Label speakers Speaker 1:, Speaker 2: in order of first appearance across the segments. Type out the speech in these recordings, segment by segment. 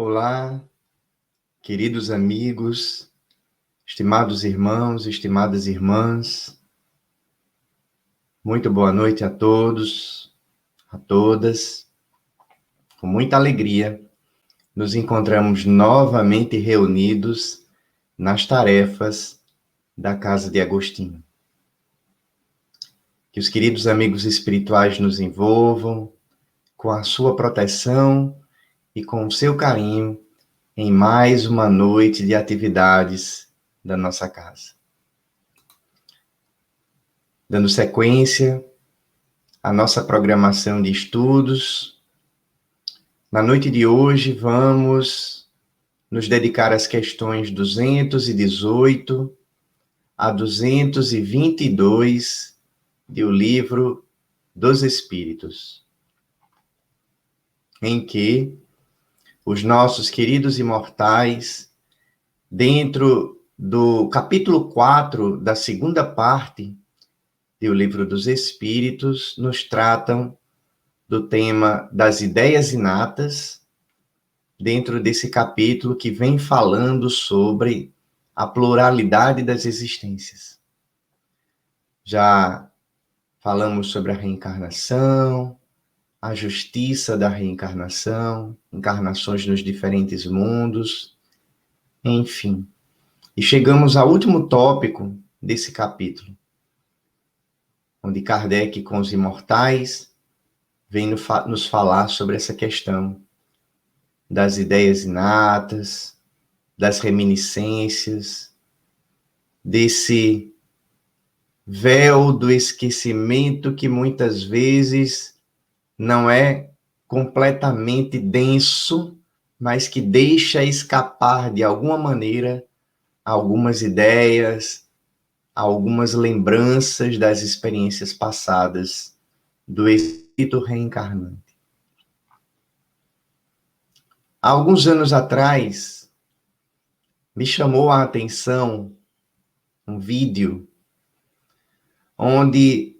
Speaker 1: Olá, queridos amigos, estimados irmãos, estimadas irmãs. Muito boa noite a todos, a todas. Com muita alegria, nos encontramos novamente reunidos nas tarefas da Casa de Agostinho. Que os queridos amigos espirituais nos envolvam com a sua proteção e com o seu carinho em mais uma noite de atividades da nossa casa. Dando sequência à nossa programação de estudos, na noite de hoje vamos nos dedicar às questões 218 a 222 do Livro dos Espíritos, em que os nossos queridos imortais, dentro do capítulo 4 da segunda parte do Livro dos Espíritos, nos tratam do tema das ideias inatas, dentro desse capítulo que vem falando sobre a pluralidade das existências. Já falamos sobre a reencarnação, a justiça da reencarnação, encarnações nos diferentes mundos, enfim. E chegamos ao último tópico desse capítulo, onde Kardec, com os imortais, vem nos falar sobre essa questão das ideias inatas, das reminiscências, desse véu do esquecimento que muitas vezes não é completamente denso, mas que deixa escapar de alguma maneira algumas ideias, algumas lembranças das experiências passadas do espírito reencarnante. Há alguns anos atrás, me chamou a atenção um vídeo onde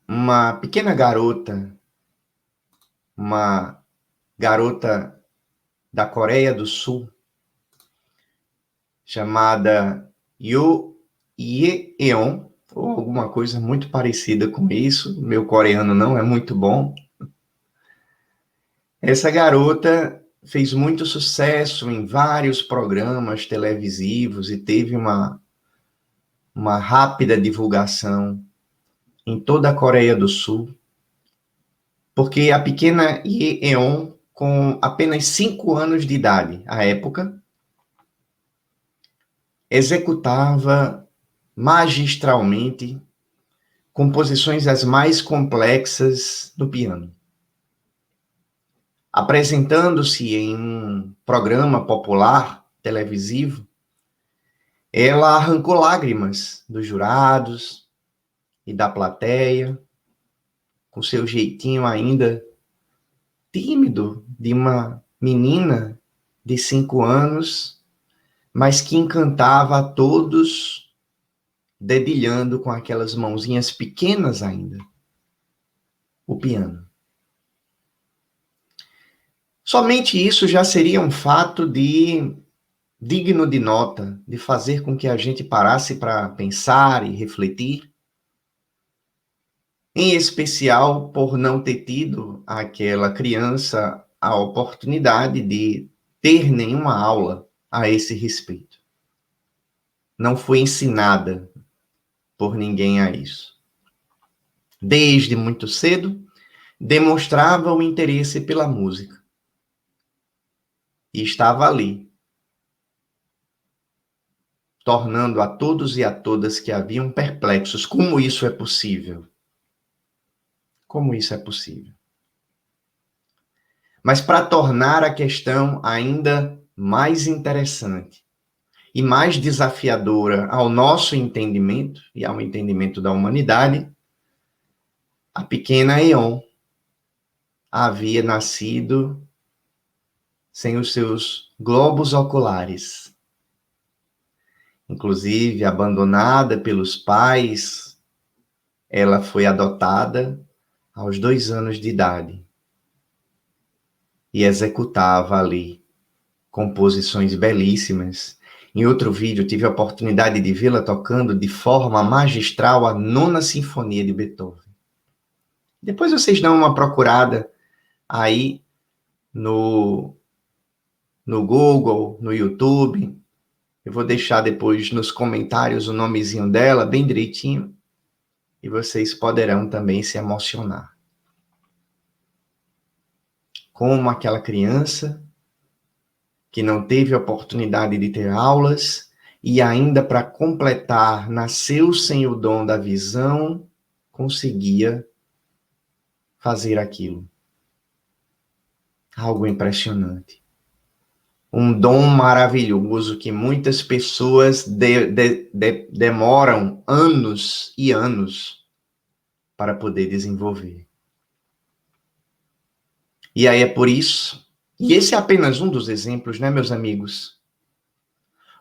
Speaker 1: uma pequena garota, uma garota da Coreia do Sul, chamada Yoo Ye-eon, ou alguma coisa muito parecida com isso, meu coreano não é muito bom. Essa garota fez muito sucesso em vários programas televisivos e teve uma rápida divulgação em toda a Coreia do Sul, porque a pequena Ye-eon, com apenas 5 anos de idade, à época, executava magistralmente composições as mais complexas do piano. Apresentando-se em um programa popular televisivo, ela arrancou lágrimas dos jurados e da plateia, com seu jeitinho ainda tímido de uma menina de 5 anos, mas que encantava a todos, dedilhando com aquelas mãozinhas pequenas ainda o piano. Somente isso já seria um fato digno de nota, de fazer com que a gente parasse para pensar e refletir, em especial por não ter tido aquela criança a oportunidade de ter nenhuma aula a esse respeito. Não foi ensinada por ninguém a isso. Desde muito cedo, demonstrava o interesse pela música. E estava ali, tornando a todos e a todas que haviam perplexos. Como isso é possível? Como isso é possível? Mas para tornar a questão ainda mais interessante e mais desafiadora ao nosso entendimento e ao entendimento da humanidade, a pequena Eon havia nascido sem os seus globos oculares. Inclusive, abandonada pelos pais, ela foi adotada aos 2 anos de idade e executava ali composições belíssimas. Em outro vídeo, eu tive a oportunidade de vê-la tocando de forma magistral a Nona Sinfonia de Beethoven. Depois vocês dão uma procurada aí no Google, no YouTube. Eu vou deixar depois nos comentários o nomezinho dela, bem direitinho, e vocês poderão também se emocionar. Como aquela criança que não teve a oportunidade de ter aulas e ainda para completar, nasceu sem o dom da visão, conseguia fazer aquilo. Algo impressionante. Um dom maravilhoso que muitas pessoas demoram anos e anos para poder desenvolver. E aí é por isso, e esse é apenas um dos exemplos, né, meus amigos?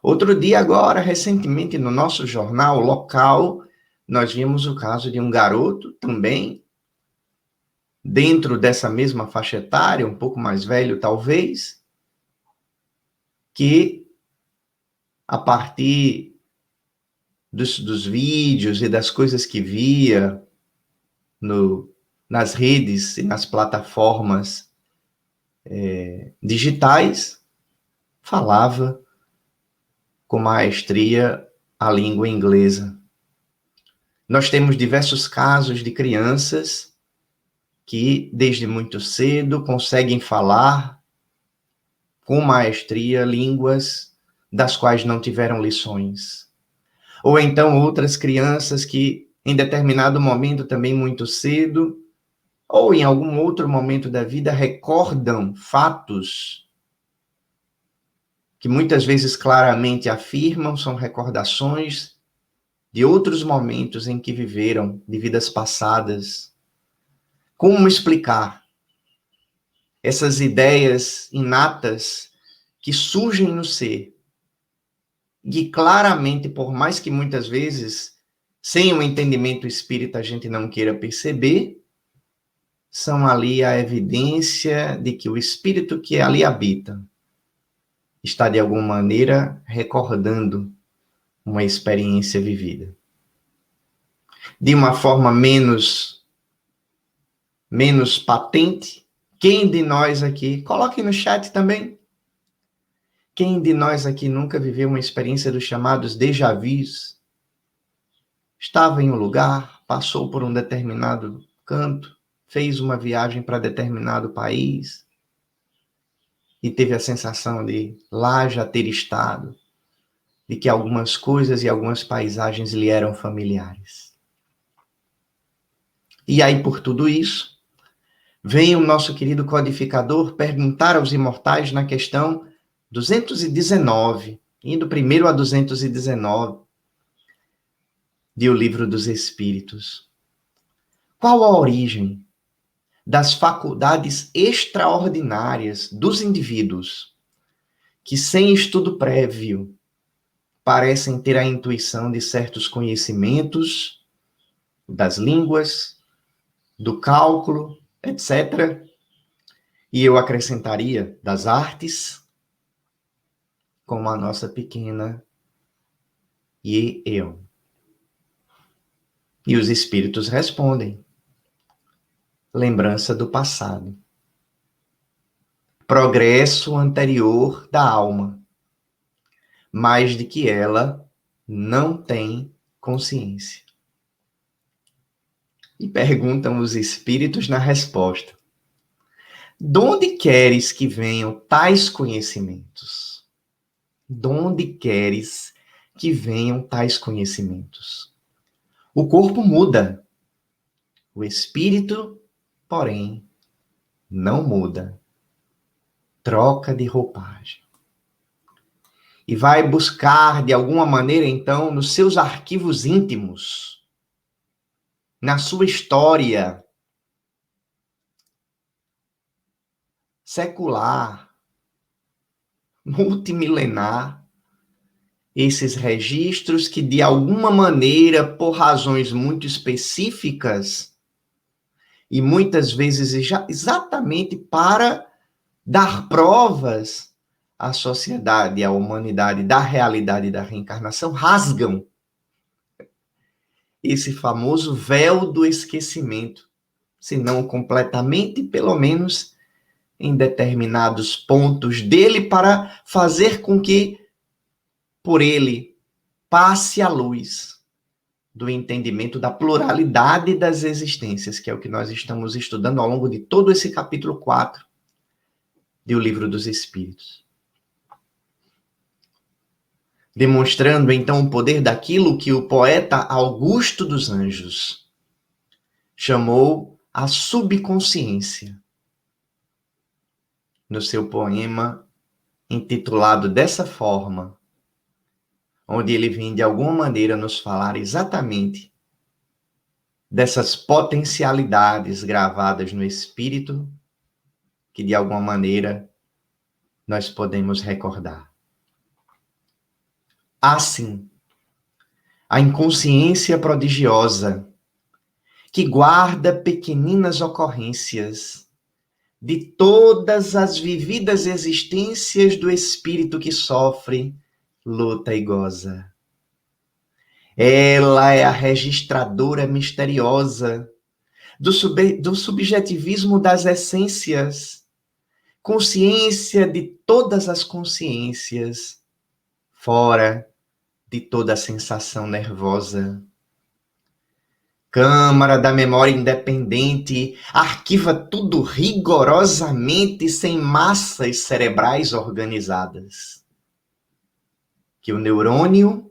Speaker 1: Outro dia agora, recentemente, no nosso jornal local, nós vimos o caso de um garoto também, dentro dessa mesma faixa etária, um pouco mais velho talvez, que a partir dos vídeos e das coisas que via nas redes e nas plataformas digitais, falava com maestria a língua inglesa. Nós temos diversos casos de crianças que, desde muito cedo, conseguem falar com maestria línguas das quais não tiveram lições. Ou então outras crianças que, em determinado momento, também muito cedo, ou em algum outro momento da vida, recordam fatos que muitas vezes claramente afirmam, são recordações de outros momentos em que viveram, de vidas passadas. Como explicar essas ideias inatas que surgem no ser e claramente, por mais que muitas vezes, sem o entendimento espírita, a gente não queira perceber, são ali a evidência de que o espírito que ali habita está, de alguma maneira, recordando uma experiência vivida. De uma forma menos patente, quem de nós aqui, coloque no chat também, quem de nós aqui nunca viveu uma experiência dos chamados déjà vus? Estava em um lugar, passou por um determinado canto, fez uma viagem para determinado país e teve a sensação de lá já ter estado, de que algumas coisas e algumas paisagens lhe eram familiares. E aí, por tudo isso, vem o nosso querido codificador perguntar aos imortais na questão 219, indo primeiro a 219, de O Livro dos Espíritos. Qual a origem das faculdades extraordinárias dos indivíduos que, sem estudo prévio, parecem ter a intuição de certos conhecimentos das línguas, do cálculo, etc. E eu acrescentaria das artes, como a nossa pequena eu. E os espíritos respondem: lembrança do passado. Progresso anterior da alma, mas de que ela não tem consciência. E perguntam os espíritos na resposta: de onde queres que venham tais conhecimentos? De onde queres que venham tais conhecimentos? O corpo muda. O espírito, porém, não muda. Troca de roupagem. E vai buscar, de alguma maneira, então, nos seus arquivos íntimos, na sua história secular, multimilenar, esses registros que, de alguma maneira, por razões muito específicas, e muitas vezes exatamente para dar provas a sociedade e a humanidade da realidade da reencarnação rasgam esse famoso véu do esquecimento, se não completamente, pelo menos em determinados pontos dele, para fazer com que, por ele, passe a luz do entendimento da pluralidade das existências, que é o que nós estamos estudando ao longo de todo esse capítulo 4 do Livro dos Espíritos. Demonstrando, então, o poder daquilo que o poeta Augusto dos Anjos chamou a subconsciência, no seu poema intitulado dessa forma, onde ele vem, de alguma maneira, nos falar exatamente dessas potencialidades gravadas no espírito, que, de alguma maneira, nós podemos recordar. Assim, a inconsciência prodigiosa, que guarda pequeninas ocorrências de todas as vividas existências do espírito que sofre, luta e goza. Ela é a registradora misteriosa do subjetivismo das essências, consciência de todas as consciências, fora de toda a sensação nervosa. Câmara da memória independente arquiva tudo rigorosamente sem massas cerebrais organizadas, que o neurônio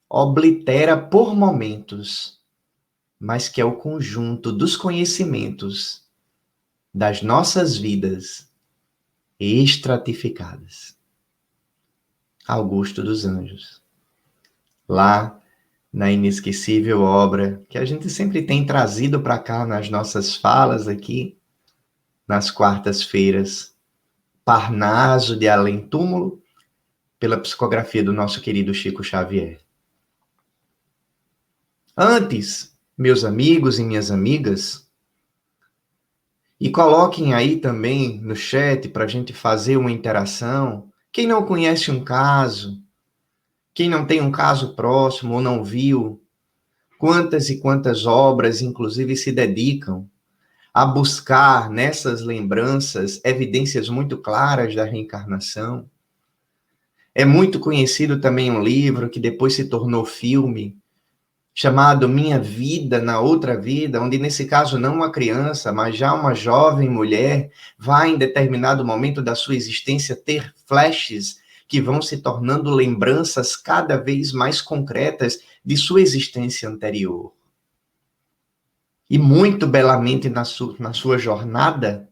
Speaker 1: oblitera por momentos, mas que é o conjunto dos conhecimentos das nossas vidas estratificadas. Augusto dos Anjos. Lá na inesquecível obra que a gente sempre tem trazido para cá nas nossas falas aqui, nas quartas-feiras, Parnaso de Além Túmulo, pela psicografia do nosso querido Chico Xavier. Antes, meus amigos e minhas amigas, e coloquem aí também no chat para a gente fazer uma interação, quem não conhece um caso, quem não tem um caso próximo ou não viu, quantas e quantas obras, inclusive, se dedicam a buscar nessas lembranças evidências muito claras da reencarnação. É muito conhecido também um livro que depois se tornou filme, chamado Minha Vida na Outra Vida, onde, nesse caso, não uma criança, mas já uma jovem mulher vai, em determinado momento da sua existência, ter flashes que vão se tornando lembranças cada vez mais concretas de sua existência anterior. E muito belamente na sua jornada,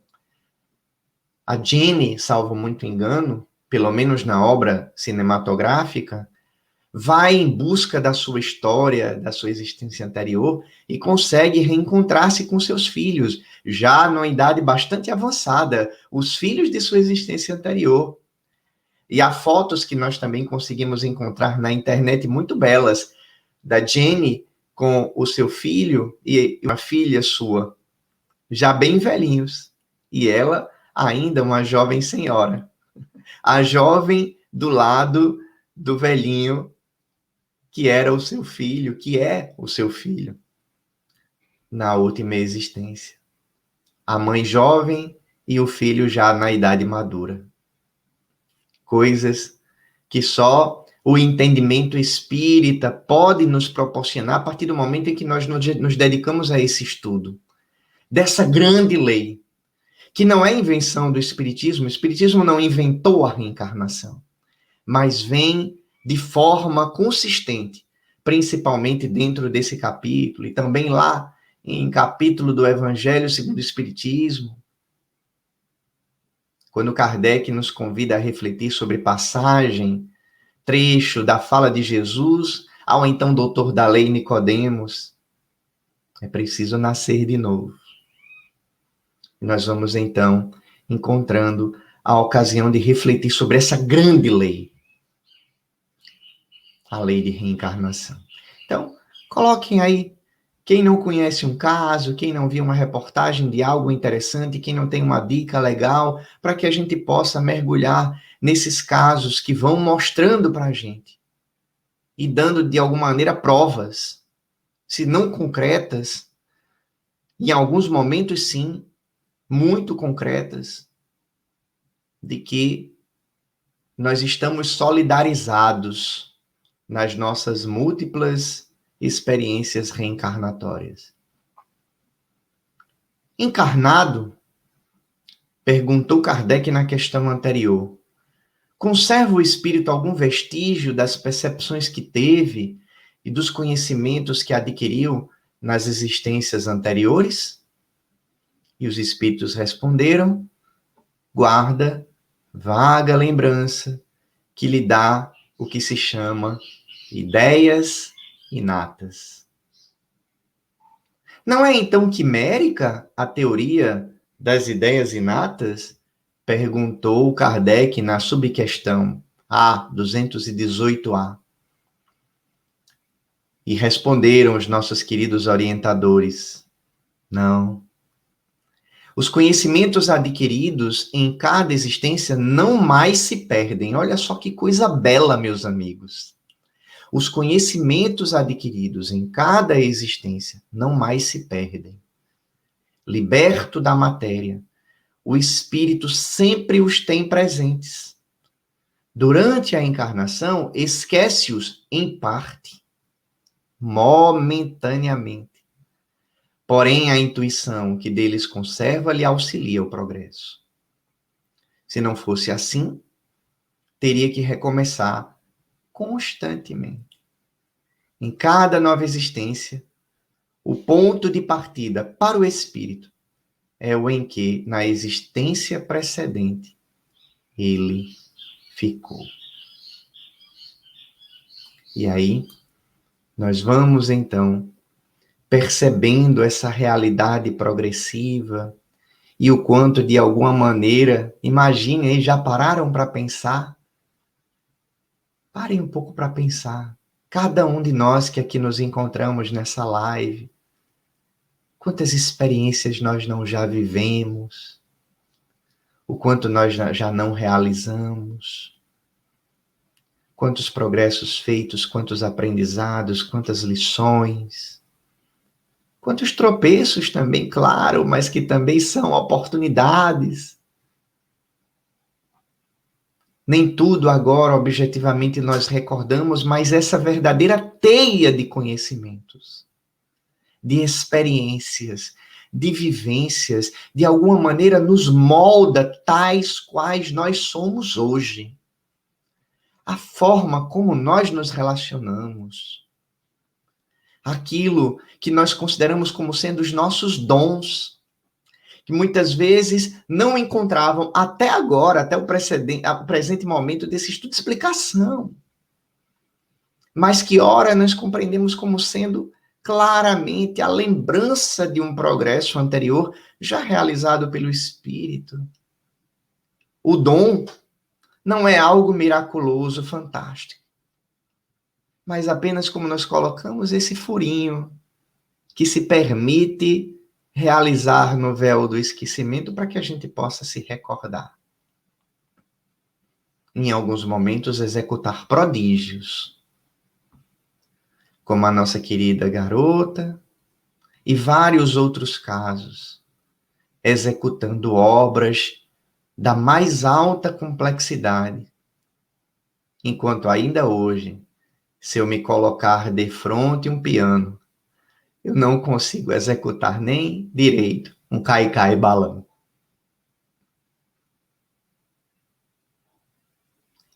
Speaker 1: a Jenny, salvo muito engano, pelo menos na obra cinematográfica, vai em busca da sua história, da sua existência anterior e consegue reencontrar-se com seus filhos, já numa idade bastante avançada, os filhos de sua existência anterior. E há fotos que nós também conseguimos encontrar na internet muito belas, da Jenny com o seu filho e uma filha sua, já bem velhinhos, e ela ainda uma jovem senhora. A jovem do lado do velhinho que era o seu filho, que é o seu filho, na última existência. A mãe jovem e o filho já na idade madura. Coisas que só o entendimento espírita pode nos proporcionar a partir do momento em que nós nos dedicamos a esse estudo dessa grande lei, que não é invenção do espiritismo. O espiritismo não inventou a reencarnação, mas vem de forma consistente, principalmente dentro desse capítulo, e também lá em capítulo do Evangelho segundo o Espiritismo, quando Kardec nos convida a refletir sobre passagem, trecho da fala de Jesus ao então doutor da lei Nicodemos. É preciso nascer de novo. E nós vamos então encontrando a ocasião de refletir sobre essa grande lei, a lei de reencarnação. Então, coloquem aí Quem não conhece um caso, quem não viu uma reportagem de algo interessante, quem não tem uma dica legal, para que a gente possa mergulhar nesses casos que vão mostrando para a gente e dando, de alguma maneira, provas, se não concretas, em alguns momentos, sim, muito concretas, de que nós estamos solidarizados nas nossas múltiplas experiências reencarnatórias. Encarnado, perguntou Kardec na questão anterior, conserva o espírito algum vestígio das percepções que teve e dos conhecimentos que adquiriu nas existências anteriores? E os espíritos responderam, guarda vaga lembrança que lhe dá o que se chama ideias inatas. Não é então quimérica a teoria das ideias inatas? Perguntou Kardec na subquestão A218A. E responderam os nossos queridos orientadores, não. Os conhecimentos adquiridos em cada existência não mais se perdem. Olha só que coisa bela, meus amigos. Os conhecimentos adquiridos em cada existência não mais se perdem. Liberto da matéria, o espírito sempre os tem presentes. Durante a encarnação, esquece-os em parte, momentaneamente. Porém, a intuição que deles conserva lhe auxilia o progresso. Se não fosse assim, teria que recomeçar constantemente. Em cada nova existência, o ponto de partida para o espírito é o em que, na existência precedente, ele ficou. E aí, nós vamos então percebendo essa realidade progressiva e o quanto, de alguma maneira, imaginem, já pararam para pensar? Parem um pouco para pensar. Cada um de nós que aqui nos encontramos nessa live, quantas experiências nós não já vivemos, o quanto nós já não realizamos, quantos progressos feitos, quantos aprendizados, quantas lições, quantos tropeços também, claro, mas que também são oportunidades. Nem tudo agora, objetivamente, nós recordamos, mas essa verdadeira teia de conhecimentos, de experiências, de vivências, de alguma maneira nos molda tais quais nós somos hoje. A forma como nós nos relacionamos, aquilo que nós consideramos como sendo os nossos dons, que muitas vezes não encontravam até agora, até o presente momento desse estudo, explicação. Mas que ora nós compreendemos como sendo claramente a lembrança de um progresso anterior já realizado pelo Espírito. O dom não é algo miraculoso, fantástico, mas apenas como nós colocamos esse furinho que se permite realizar no véu do esquecimento para que a gente possa se recordar. Em alguns momentos, executar prodígios, como a nossa querida garota e vários outros casos, executando obras da mais alta complexidade. Enquanto ainda hoje, se eu me colocar de frente um piano, eu não consigo executar nem direito um cai-cai balão.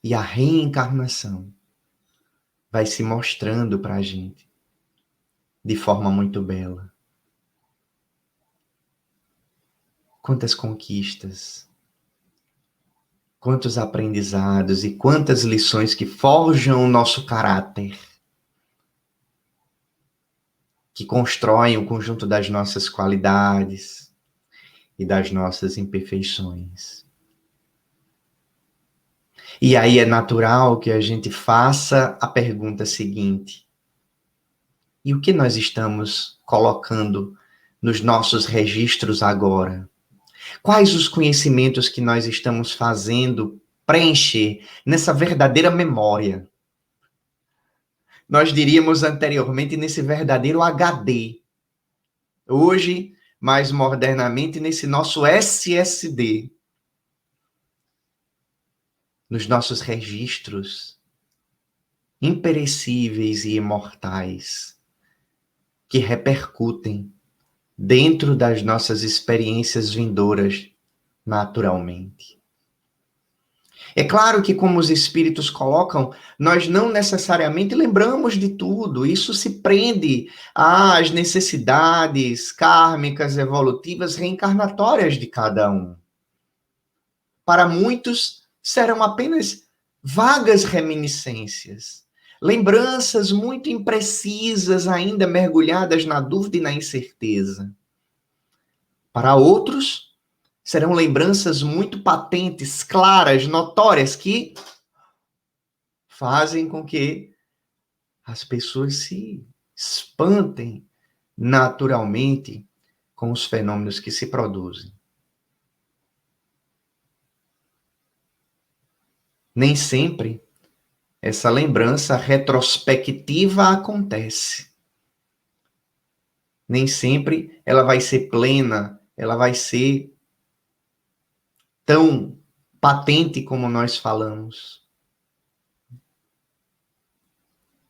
Speaker 1: E a reencarnação vai se mostrando para a gente de forma muito bela. Quantas conquistas, quantos aprendizados e quantas lições que forjam o nosso caráter, que constroem o conjunto das nossas qualidades e das nossas imperfeições. E aí é natural que a gente faça a pergunta seguinte: E o que nós estamos colocando nos nossos registros agora? Quais os conhecimentos que nós estamos fazendo preencher nessa verdadeira memória? Nós diríamos anteriormente nesse verdadeiro HD. Hoje, mais modernamente, nesse nosso SSD. Nos nossos registros imperecíveis e imortais que repercutem dentro das nossas experiências vindouras naturalmente. É claro que, como os espíritos colocam, nós não necessariamente lembramos de tudo. Isso se prende às necessidades kármicas, evolutivas, reencarnatórias de cada um. Para muitos, serão apenas vagas reminiscências, lembranças muito imprecisas, ainda mergulhadas na dúvida e na incerteza. Para outros, serão lembranças muito patentes, claras, notórias, que fazem com que as pessoas se espantem naturalmente com os fenômenos que se produzem. Nem sempre essa lembrança retrospectiva acontece. Nem sempre ela vai ser plena, ela vai ser tão patente como nós falamos.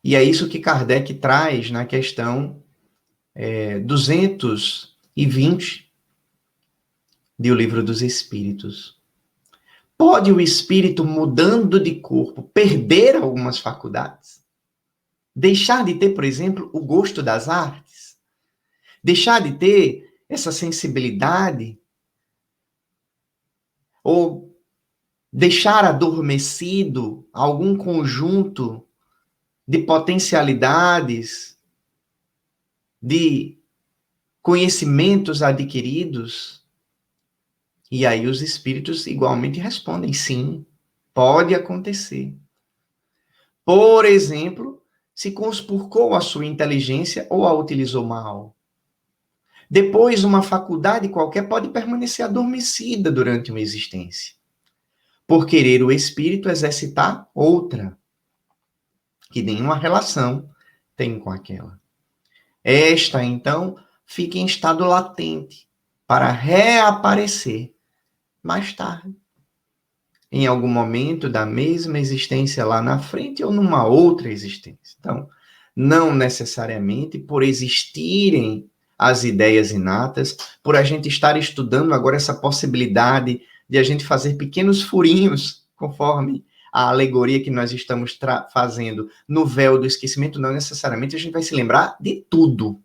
Speaker 1: E é isso que Kardec traz na questão 220 do Livro dos Espíritos. Pode o espírito, mudando de corpo, perder algumas faculdades? Deixar de ter, por exemplo, o gosto das artes? Deixar de ter essa sensibilidade? Ou deixar adormecido algum conjunto de potencialidades, de conhecimentos adquiridos? E aí os espíritos igualmente respondem, sim, pode acontecer. Por exemplo, se conspurcou a sua inteligência ou a utilizou mal. Depois, uma faculdade qualquer pode permanecer adormecida durante uma existência, por querer o espírito exercitar outra, que nenhuma relação tem com aquela. Esta, então, fica em estado latente, para reaparecer mais tarde, em algum momento da mesma existência lá na frente ou numa outra existência. Então, não necessariamente por existirem as ideias inatas, por a gente estar estudando agora essa possibilidade de a gente fazer pequenos furinhos, conforme a alegoria que nós estamos fazendo no véu do esquecimento, não necessariamente a gente vai se lembrar de tudo.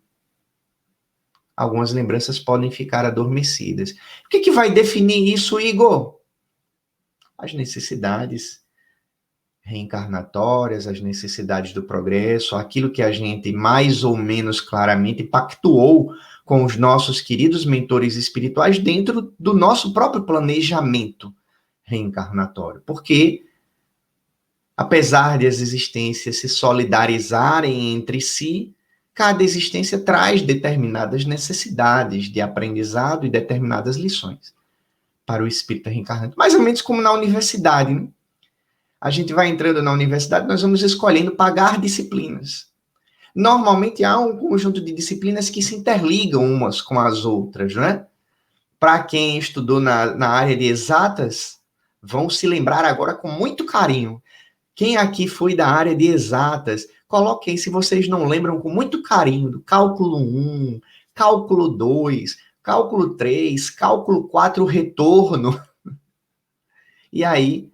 Speaker 1: Algumas lembranças podem ficar adormecidas. O que vai definir isso, Igor? As necessidades reencarnatórias, as necessidades do progresso, aquilo que a gente mais ou menos claramente pactuou com os nossos queridos mentores espirituais dentro do nosso próprio planejamento reencarnatório. Porque, apesar de as existências se solidarizarem entre si, cada existência traz determinadas necessidades de aprendizado e determinadas lições para o espírito reencarnante. Mais ou menos como na universidade, né? A gente vai entrando na universidade, nós vamos escolhendo pagar disciplinas. Normalmente há um conjunto de disciplinas que se interligam umas com as outras, né? Para quem estudou na área de exatas, vão se lembrar agora com muito carinho. Quem aqui foi da área de exatas, coloquem, se vocês não lembram, com muito carinho, do cálculo 1, cálculo 2, cálculo 3, cálculo 4, retorno. E aí,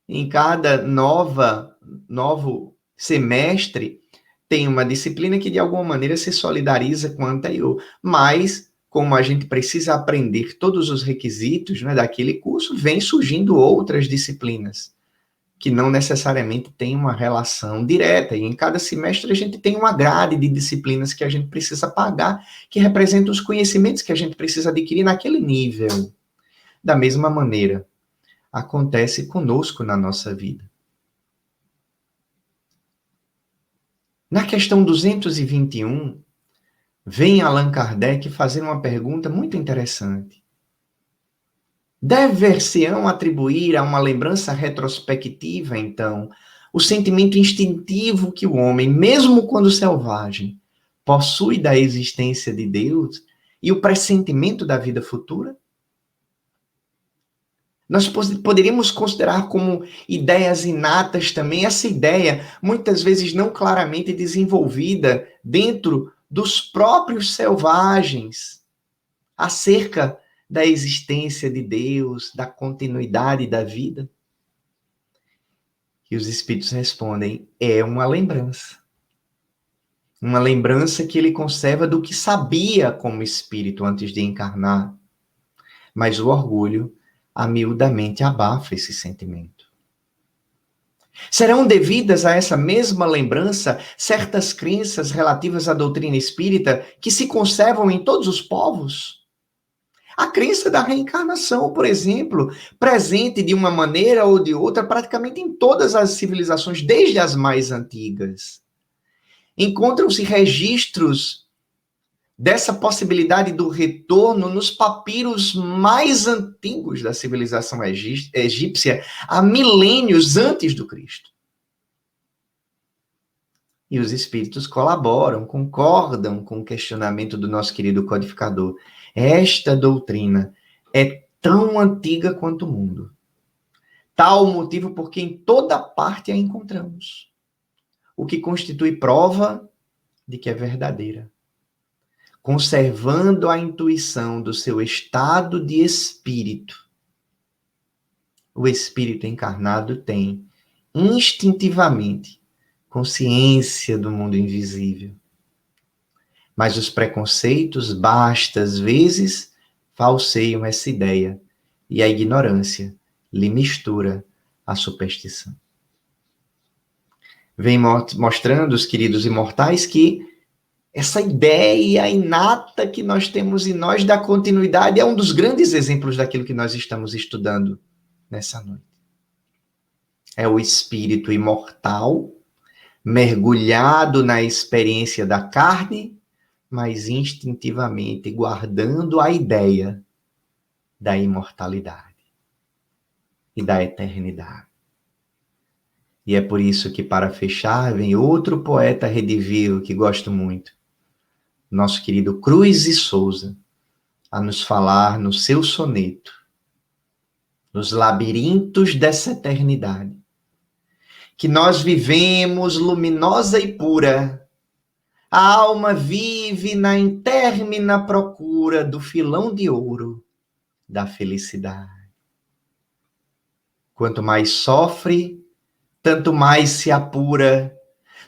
Speaker 1: em cada novo semestre, tem uma disciplina que, de alguma maneira, se solidariza com a anterior. Mas, como a gente precisa aprender todos os requisitos, né, daquele curso, vem surgindo outras disciplinas que não necessariamente têm uma relação direta. E em cada semestre a gente tem uma grade de disciplinas que a gente precisa pagar, que representam os conhecimentos que a gente precisa adquirir naquele nível. Da mesma maneira, acontece conosco na nossa vida. Na questão 221, vem Allan Kardec fazer uma pergunta muito interessante. Dever-se-ão atribuir a uma lembrança retrospectiva, então, o sentimento instintivo que o homem, mesmo quando selvagem, possui da existência de Deus e o pressentimento da vida futura? Nós poderíamos considerar como ideias inatas também essa ideia, muitas vezes não claramente desenvolvida dentro dos próprios selvagens, acerca da existência de Deus, da continuidade da vida. E os espíritos respondem, é uma lembrança. Uma lembrança que ele conserva do que sabia como espírito antes de encarnar. Mas o orgulho amiudamente abafa esse sentimento. Serão devidas a essa mesma lembrança certas crenças relativas à doutrina espírita que se conservam em todos os povos? A crença da reencarnação, por exemplo, presente de uma maneira ou de outra praticamente em todas as civilizações, desde as mais antigas. Encontram-se registros dessa possibilidade do retorno nos papiros mais antigos da civilização egípcia, há milênios antes do Cristo. E os espíritos colaboram, concordam com o questionamento do nosso querido codificador. Esta doutrina é tão antiga quanto o mundo. Tal motivo porque em toda parte a encontramos. O que constitui prova de que é verdadeira. Conservando a intuição do seu estado de espírito, o espírito encarnado tem, instintivamente, consciência do mundo invisível. Mas os preconceitos, bastas vezes, falseiam essa ideia, e a ignorância lhe mistura a superstição. Vem mostrando, os queridos imortais, que essa ideia inata que nós temos em nós da continuidade é um dos grandes exemplos daquilo que nós estamos estudando nessa noite. É o espírito imortal, mergulhado na experiência da carne, mas instintivamente guardando a ideia da imortalidade e da eternidade. E é por isso que, para fechar, vem outro poeta redivivo que gosto muito, nosso querido Cruz e Souza, a nos falar no seu soneto, nos labirintos dessa eternidade, que nós vivemos luminosa e pura, a alma vive na intermina procura do filão de ouro da felicidade. Quanto mais sofre, tanto mais se apura,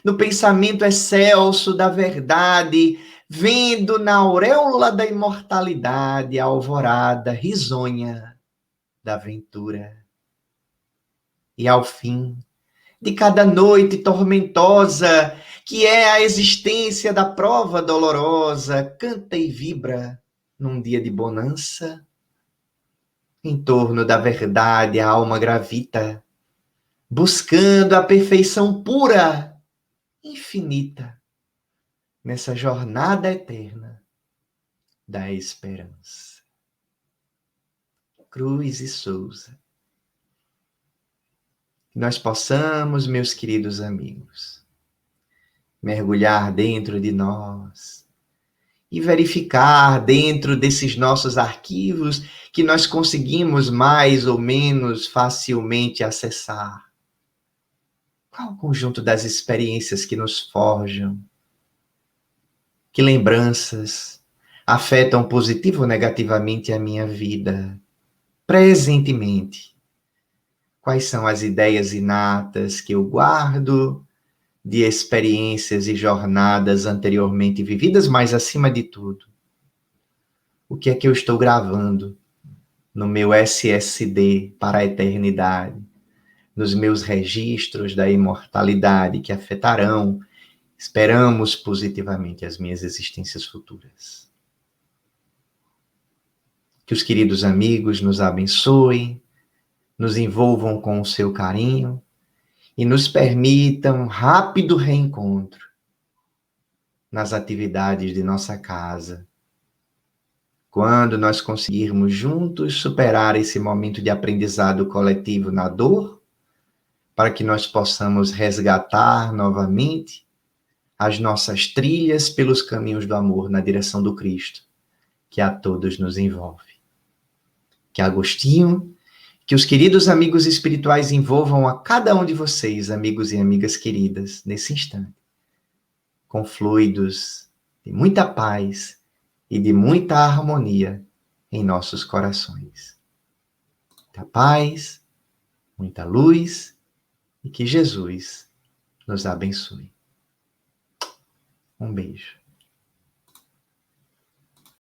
Speaker 1: no pensamento excelso da verdade, vendo na auréola da imortalidade a alvorada risonha da aventura. E ao fim de cada noite tormentosa, que é a existência da prova dolorosa, canta e vibra num dia de bonança. Em torno da verdade a alma gravita, buscando a perfeição pura, infinita, nessa jornada eterna da esperança. Cruz e Souza. Que nós possamos, meus queridos amigos, mergulhar dentro de nós e verificar dentro desses nossos arquivos que nós conseguimos mais ou menos facilmente acessar. Qual o conjunto das experiências que nos forjam? Que lembranças afetam positivo ou negativamente a minha vida? Presentemente, quais são as ideias inatas que eu guardo de experiências e jornadas anteriormente vividas, mas acima de tudo, o que é que eu estou gravando no meu SSD para a eternidade, nos meus registros da imortalidade que afetarão, esperamos positivamente, as minhas existências futuras. Que os queridos amigos nos abençoem, nos envolvam com o seu carinho e nos permitam um rápido reencontro nas atividades de nossa casa. Quando nós conseguirmos juntos superar esse momento de aprendizado coletivo na dor, para que nós possamos resgatar novamente as nossas trilhas pelos caminhos do amor na direção do Cristo, que a todos nos envolve. Que Agostinho, que os queridos amigos espirituais envolvam a cada um de vocês, amigos e amigas queridas, nesse instante, com fluidos de muita paz e de muita harmonia em nossos corações. Muita paz, muita luz e que Jesus nos abençoe. Um beijo.